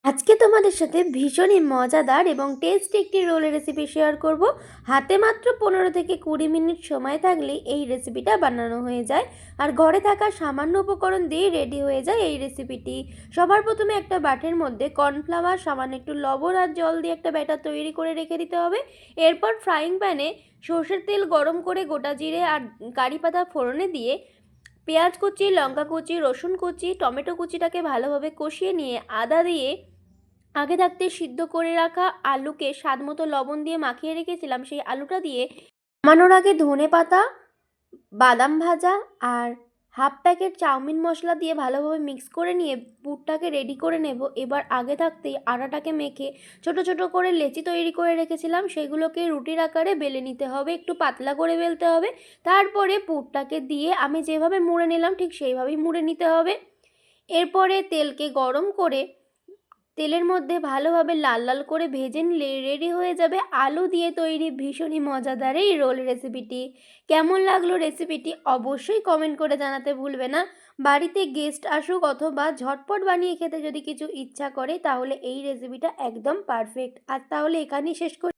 আজকে তোমাদের সাথে ভীষণই মজাদার এবং টেস্টি একটি রোলের রেসিপি শেয়ার করব। হাতে মাত্র 15 থেকে 20 মিনিট সময় থাকলেই এই রেসিপিটা বানানো হয়ে যায়, আর ঘরে থাকা সামান্য উপকরণ দিয়ে রেডি হয়ে যায় এই রেসিপিটি। সবার প্রথমে একটা বাটির মধ্যে কর্নফ্লাওয়ার, সামান্য একটু লবণ আর জল দিয়ে একটা ব্যাটার তৈরি করে রেখে দিতে হবে। এরপর ফ্রাইং প্যানে সর্ষের তেল গরম করে গোটা জিরে আর কারি পাতা ফোড়নে দিয়ে পেঁয়াজ কুচি, লঙ্কা কুচি, রসুন কুচি, টমেটো কুচিটাকে ভালোভাবে কষিয়ে নিয়ে আদা দিয়ে আগে থাকতে সিদ্ধ করে রাখা আলুকে স্বাদমতো লবণ দিয়ে মাখিয়ে রেখেছিলাম, সেই আলুটা দিয়ে নামানোর আগে ধনেপাতা, বাদাম ভাজা আর হাফ প্যাকেট চাউমিন মশলা দিয়ে ভালোভাবে মিক্স করে নিয়ে পুরটাকে রেডি করে নেব। এবার আগে থাকতেই আটাটাকে মেখে ছোট ছোট করে লেচি তৈরি করে রেখেছিলাম, সেগুলোকে রুটির আকারে বেলে নিতে হবে, একটু পাতলা করে বেলতে হবে। তারপরে পুরটাকে দিয়ে আমি যেভাবে মুড়ে নিলাম ঠিক সেইভাবেই মুড়ে নিতে হবে। এরপরে তেলকে গরম করে তেলের মধ্যে ভালোভাবে লাল লাল করে ভেজে নিলে রেডি হয়ে যাবে আলু দিয়ে তৈরি ভীষণই মজাদার এই রোল রেসিপিটি। কেমন লাগলো রেসিপিটি অবশ্যই কমেন্ট করে জানাতে ভুলবে না। বাড়িতে গেস্ট আসুক অথবা ঝটপট বানিয়ে খেতে যদি কিছু ইচ্ছা করে তাহলে এই রেসিপিটা একদম পারফেক্ট। আর তাহলে এখানেই শেষ করি।